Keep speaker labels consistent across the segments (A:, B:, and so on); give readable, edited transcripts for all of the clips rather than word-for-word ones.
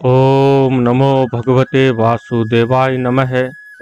A: ओम नमो भगवते वासुदेवाय नमः।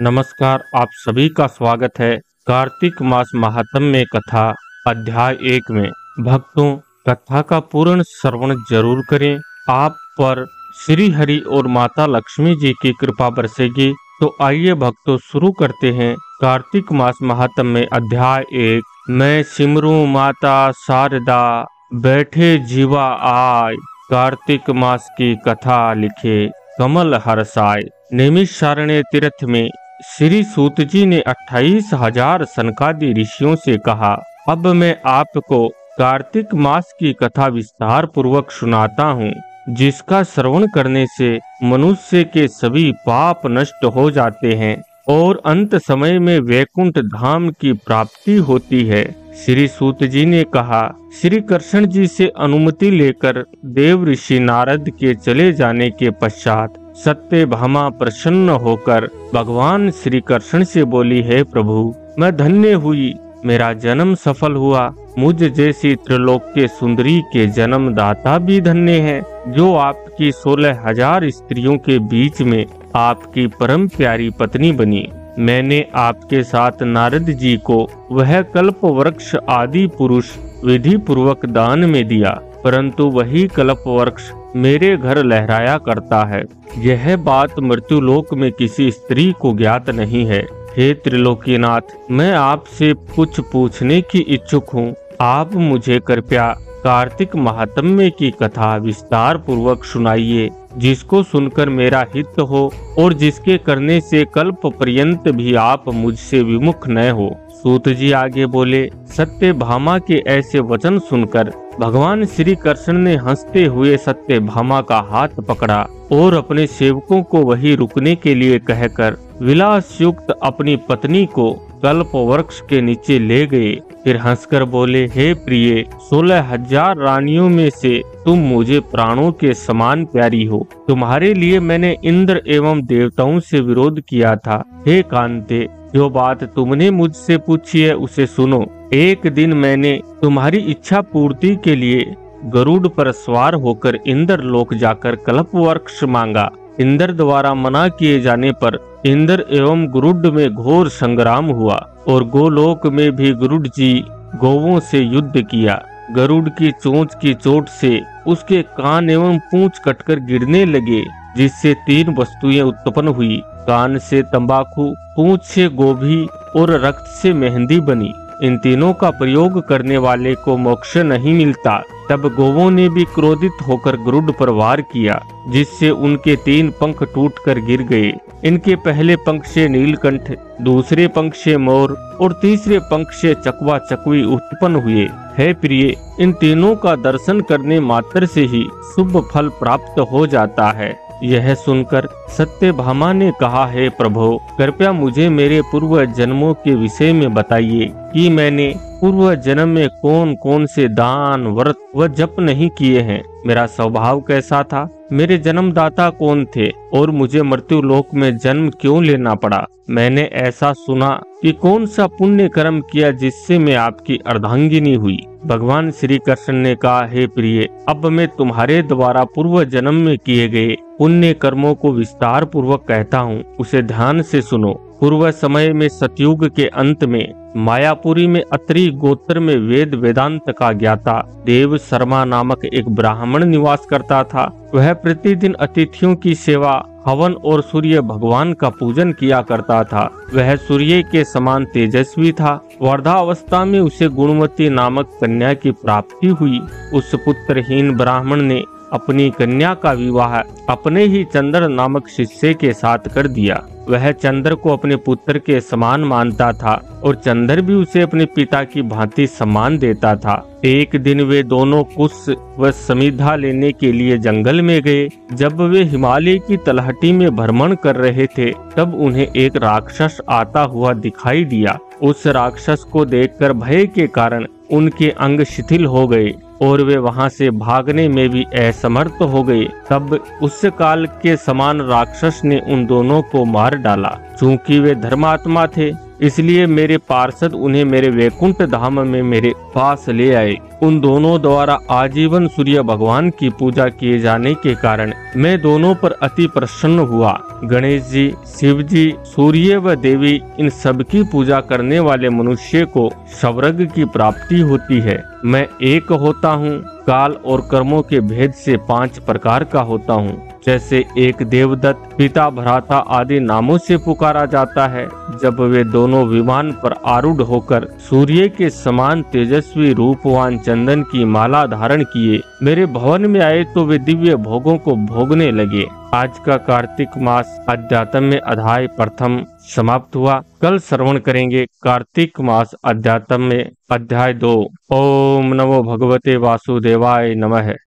A: नमस्कार, आप सभी का स्वागत है कार्तिक मास महात्म्य कथा अध्याय 1 में। भक्तों, कथा का पूर्ण श्रवण जरूर करें। आप पर श्री हरि और माता लक्ष्मी जी की कृपा बरसेगी। तो आइए भक्तों, शुरू करते हैं कार्तिक मास महात्म्य अध्याय 1। मैं सिमरू माता शारदा, बैठे जीवा आय। कार्तिक मास की कथा लिखे कमल हर्षाय। नैमिषारण्य तीर्थ में श्री सूत जी ने 28,000 सनकादि ऋषियों से कहा, अब मैं आपको कार्तिक मास की कथा विस्तार पूर्वक सुनाता हूँ, जिसका श्रवण करने से मनुष्य के सभी पाप नष्ट हो जाते हैं और अंत समय में वैकुंठ धाम की प्राप्ति होती है। श्री सूत जी ने कहा, श्री कृष्ण जी से अनुमति लेकर देव ऋषि नारद के चले जाने के पश्चात सत्यभामा प्रसन्न होकर भगवान श्री कृष्ण से बोली, है प्रभु, मैं धन्य हुई, मेरा जन्म सफल हुआ। मुझ जैसी त्रिलोक्य सुंदरी के जन्मदाता भी धन्य है, जो आपकी 16,000 स्त्रियों के बीच में आपकी परम प्यारी पत्नी बनी। मैंने आपके साथ नारद जी को वह कल्प वृक्ष आदि पुरुष विधि पूर्वक दान में दिया, परंतु वही कल्प वृक्ष मेरे घर लहराया करता है। यह बात मृत्युलोक में किसी स्त्री को ज्ञात नहीं है। हे त्रिलोकीनाथ, मैं आपसे कुछ पूछने की इच्छुक हूँ। आप मुझे कृपया कार्तिक महात्म्य की कथा विस्तार पूर्वक सुनाइए, जिसको सुनकर मेरा हित हो और जिसके करने से कल्प पर्यंत भी आप मुझसे विमुख न हो। सूत जी आगे बोले, सत्यभामा के ऐसे वचन सुनकर भगवान श्री कृष्ण ने हंसते हुए सत्यभामा का हाथ पकड़ा और अपने सेवकों को वही रुकने के लिए कहकर विलास युक्त अपनी पत्नी को कल्प वृक्ष के नीचे ले गए। फिर हंसकर बोले, हे प्रिय, 16,000 रानियों में से तुम मुझे प्राणों के समान प्यारी हो। तुम्हारे लिए मैंने इंद्र एवं देवताओं से विरोध किया था। हे कांते, जो बात तुमने मुझसे पूछी है उसे सुनो। एक दिन मैंने तुम्हारी इच्छा पूर्ति के लिए गरुड़ पर सवार होकर इंद्र लोक जाकर कल्प वृक्ष मांगा। इंद्र द्वारा मना किए जाने पर इंद्र एवं गरुड़ में घोर संग्राम हुआ और गोलोक में भी गरुड़ जी गौवों से युद्ध किया। गरुड़ की चोंच की चोट से उसके कान एवं पूंछ कटकर गिरने लगे, जिससे 3 वस्तुएं उत्पन्न हुई। कान से तंबाकू, पूंछ से गोभी और रक्त से मेहंदी बनी। इन तीनों का प्रयोग करने वाले को मोक्ष नहीं मिलता। तब गौवों ने भी क्रोधित होकर गरुड़ पर वार किया, जिससे उनके 3 पंख टूटकर गिर गए। इनके पहले पंख से नीलकंठ, दूसरे पंख से मोर और तीसरे पंख से चकवा चकवी उत्पन्न हुए। हे प्रिय, इन तीनों का दर्शन करने मात्र से ही शुभ फल प्राप्त हो जाता है। यह सुनकर सत्यभामा ने कहा, हे प्रभु, कृपया मुझे मेरे पूर्व जन्मों के विषय में बताइए कि मैंने पूर्व जन्म में कौन कौन से दान, व्रत व जप नहीं किए हैं। मेरा स्वभाव कैसा था, मेरे जन्मदाता कौन थे और मुझे मृत्यु लोक में जन्म क्यों लेना पड़ा। मैंने ऐसा सुना कि कौन सा पुण्य कर्म किया जिससे मैं आपकी अर्धांगिनी हुई। भगवान श्री कृष्ण ने कहा, हे प्रिय, अब मैं तुम्हारे द्वारा पूर्व जन्म में किए गए पुण्य कर्मों को विस्तार पूर्वक कहता हूँ, उसे ध्यान से सुनो। पूर्व समय में सतयुग के अंत में मायापुरी में अत्रि गोत्र में वेद वेदांत का ज्ञाता देव शर्मा नामक एक ब्राह्मण निवास करता था। वह प्रतिदिन अतिथियों की सेवा, हवन और सूर्य भगवान का पूजन किया करता था। वह सूर्य के समान तेजस्वी था। वर्धावस्था में उसे गुणवती नामक कन्या की प्राप्ति हुई। उस पुत्रहीन ब्राह्मण ने अपनी कन्या का विवाह अपने ही चंद्र नामक शिष्य के साथ कर दिया। वह चंद्र को अपने पुत्र के समान मानता था और चंद्र भी उसे अपने पिता की भांति सम्मान देता था। एक दिन वे दोनों कुश व समिधा लेने के लिए जंगल में गए। जब वे हिमालय की तलहटी में भ्रमण कर रहे थे, तब उन्हें एक राक्षस आता हुआ दिखाई दिया। उस राक्षस को देखकर भय के कारण उनके अंग शिथिल हो गए और वे वहां से भागने में भी असमर्थ हो गए। तब उस काल के समान राक्षस ने उन दोनों को मार डाला। चूंकि वे धर्मात्मा थे, इसलिए मेरे पार्षद उन्हें मेरे वैकुंठ धाम में मेरे पास ले आए। उन दोनों द्वारा आजीवन सूर्य भगवान की पूजा किए जाने के कारण मैं दोनों पर अति प्रसन्न हुआ। गणेश जी, शिव जी, सूर्य व देवी, इन सब की पूजा करने वाले मनुष्य को स्वर्ग की प्राप्ति होती है। मैं एक होता हूँ, काल और कर्मों के भेद से 5 प्रकार का होता हूँ। जैसे एक देवदत्त, पिता, भ्राता आदि नामों से पुकारा जाता है। जब वे दोनों विमान पर आरूढ़ होकर सूर्य के समान तेजस्वी रूपवान चंदन की माला धारण किए मेरे भवन में आए तो वे दिव्य भोगों को भोगने लगे। आज का कार्तिक मास अध्यात्म में अध्याय प्रथम समाप्त हुआ। कल श्रवण करेंगे कार्तिक मास अध्यात्म में अध्याय 2। ओम नमो भगवते वासुदेवाय नमः।